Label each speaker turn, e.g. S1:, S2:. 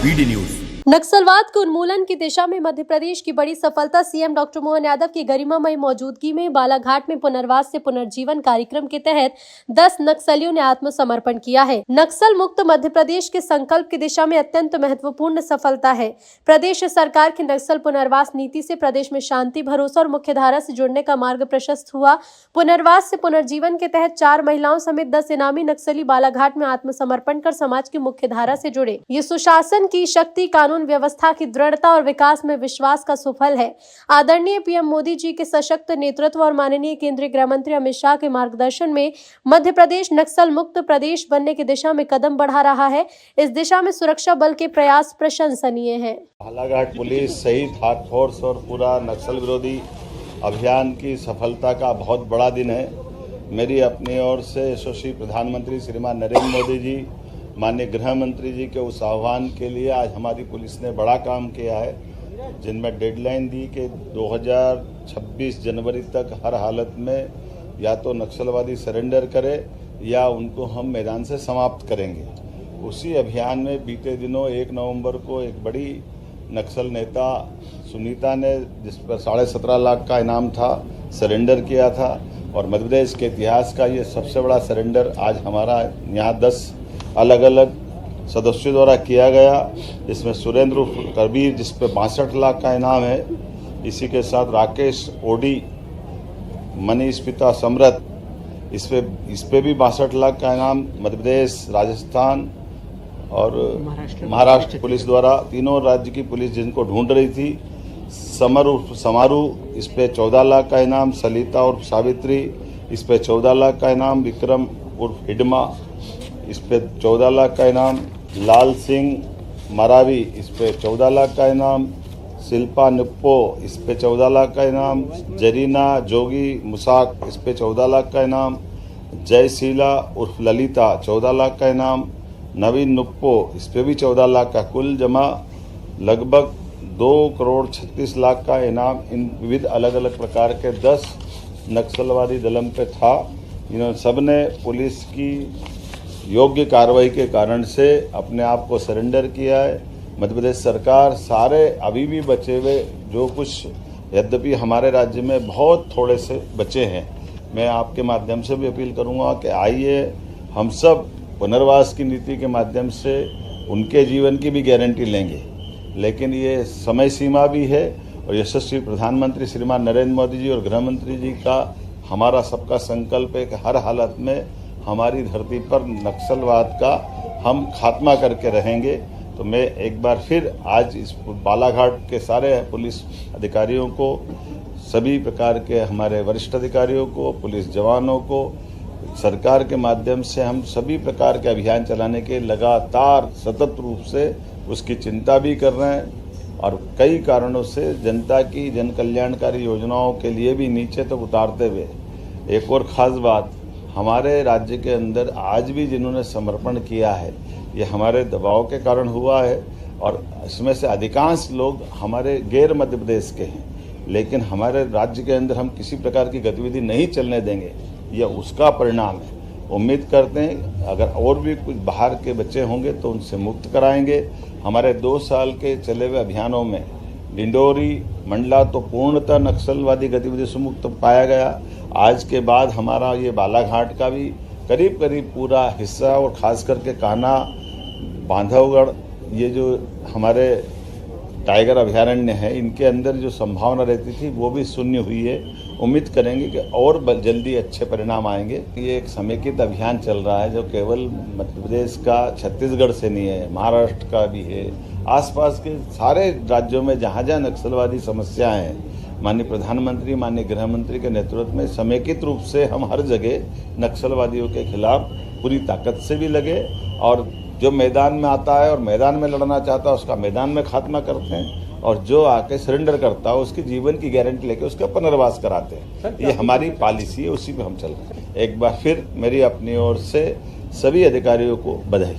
S1: BD news.
S2: नक्सलवाद के उन्मूलन की दिशा में मध्य प्रदेश की बड़ी सफलता सीएम डॉक्टर मोहन यादव की गरिमामयी मौजूदगी में बालाघाट में पुनर्वास से पुनर्जीवन कार्यक्रम के तहत 10 नक्सलियों ने आत्मसमर्पण किया है। नक्सल मुक्त मध्य प्रदेश के संकल्प की दिशा में अत्यंत महत्वपूर्ण सफलता है। प्रदेश सरकार की नक्सल पुनर्वास नीति से प्रदेश में शांति, भरोसा और मुख्यधारा से जुड़ने का मार्ग प्रशस्त हुआ। पुनर्वास से पुनर्जीवन के तहत 4 महिलाओं समेत 10 इनामी नक्सली बालाघाट में आत्मसमर्पण कर समाज की मुख्यधारा से जुड़े। ये सुशासन की शक्ति, कानून व्यवस्था की दृढ़ता और विकास में विश्वास का सुफल है। आदरणीय पीएम मोदी जी के सशक्त नेतृत्व और माननीय केंद्रीय गृह मंत्री अमित शाह के मार्गदर्शन में मध्य प्रदेश नक्सल मुक्त प्रदेश बनने की दिशा में कदम बढ़ा रहा है। इस दिशा में सुरक्षा बल के प्रयास प्रशंसनीय हैं।
S3: बालाघाट पुलिस सहित टास्क फोर्स और पूरा नक्सल विरोधी अभियान की सफलता का बहुत बड़ा दिन है। मेरी अपनी ओर से यशस्वी प्रधानमंत्री श्रीमान नरेंद्र मोदी जी, माननीय गृह मंत्री जी के उस आह्वान के लिए आज हमारी पुलिस ने बड़ा काम किया है, जिनमें डेडलाइन दी कि 2026 जनवरी तक हर हालत में या तो नक्सलवादी सरेंडर करे या उनको हम मैदान से समाप्त करेंगे। उसी अभियान में बीते दिनों 1 नवंबर को एक बड़ी नक्सल नेता सुनीता ने, जिस पर 17.5 लाख का इनाम था, सरेंडर किया था और मध्य प्रदेश के इतिहास का ये सबसे बड़ा सरेंडर आज हमारा यहाँ 10 अलग अलग सदस्यों द्वारा किया गया। इसमें सुरेंद्र कबीर, जिस पे 62 लाख का इनाम है, इसी के साथ राकेश ओडी, मनीष पिता समरथ, इस पे भी 62 लाख का इनाम मध्य प्रदेश, राजस्थान और महाराष्ट्र पुलिस द्वारा, तीनों राज्य की पुलिस जिनको ढूंढ रही थी। समारू, इस पे 14 लाख का इनाम, सलिता और सावित्री, इस पे 14 लाख का इनाम, विक्रम उर्फ हिडमा, इस पे 14 लाख का इनाम, लाल सिंह मरावी, इस पे 14 लाख का इनाम, शिल्पा निप्पो, इस पे 14 लाख का इनाम, जरीना जोगी मुसाक, इस पे 14 लाख का इनाम, जयशीला उर्फ ललिता 14 लाख का इनाम, नवीन नुप्पो, इस पे भी 14 लाख का, कुल जमा लगभग 2,36,00,000 का इनाम इन विविध अलग अलग प्रकार के 10 नक्सलवादी दलम पे था। इन्होंने सबने पुलिस की योग्य कार्रवाई के कारण से अपने आप को सरेंडर किया है। मध्य प्रदेश सरकार सारे अभी भी बचे हुए जो कुछ, यद्यपि हमारे राज्य में बहुत थोड़े से बचे हैं, मैं आपके माध्यम से भी अपील करूंगा कि आइए हम सब पुनर्वास की नीति के माध्यम से उनके जीवन की भी गारंटी लेंगे। लेकिन ये समय सीमा भी है और यशस्वी प्रधानमंत्री श्रीमान नरेंद्र मोदी जी और गृह मंत्री जी का हमारा सबका संकल्प है कि हर हालत में हमारी धरती पर नक्सलवाद का हम खात्मा करके रहेंगे। तो मैं एक बार फिर आज इस बालाघाट के सारे पुलिस अधिकारियों को, सभी प्रकार के हमारे वरिष्ठ अधिकारियों को, पुलिस जवानों को, सरकार के माध्यम से हम सभी प्रकार के अभियान चलाने के लगातार सतत रूप से उसकी चिंता भी कर रहे हैं और कई कारणों से जनता की जन कल्याणकारी योजनाओं के लिए भी नीचे तक उतारते हुए। एक और खास बात, हमारे राज्य के अंदर आज भी जिन्होंने समर्पण किया है, ये हमारे दबाव के कारण हुआ है और इसमें से अधिकांश लोग हमारे गैर मध्य प्रदेश के हैं, लेकिन हमारे राज्य के अंदर हम किसी प्रकार की गतिविधि नहीं चलने देंगे, यह उसका परिणाम है। उम्मीद करते हैं अगर और भी कुछ बाहर के बच्चे होंगे तो उनसे मुक्त कराएंगे। हमारे 2 साल के चले हुए अभियानों में डिंडोरी मंडला तो पूर्णतः नक्सलवादी गतिविधि से मुक्त पाया गया। आज के बाद हमारा ये बालाघाट का भी करीब करीब पूरा हिस्सा और खास करके कान्हा, बांधवगढ़, ये जो हमारे टाइगर अभयारण्य है, इनके अंदर जो संभावना रहती थी वो भी शून्य हुई है। उम्मीद करेंगे कि और जल्दी अच्छे परिणाम आएंगे। ये एक समेकित अभियान चल रहा है जो केवल मध्य प्रदेश का, छत्तीसगढ़ से नहीं है, महाराष्ट्र का भी है, आसपास के सारे राज्यों में जहाँ जहाँ नक्सलवादी समस्याएं हैं, माननीय प्रधानमंत्री, माननीय गृह मंत्री के नेतृत्व में समेकित रूप से हम हर जगह नक्सलवादियों के खिलाफ पूरी ताकत से भी लगे और जो मैदान में आता है और मैदान में लड़ना चाहता है उसका मैदान में खात्मा करते हैं और जो आके सरेंडर करता है उसके जीवन की गारंटी लेके उसका पुनर्वास कराते हैं। ये हमारी पॉलिसी है, उसी पे हम चल रहे हैं। एक बार फिर मेरी अपनी ओर से सभी अधिकारियों को बधाई।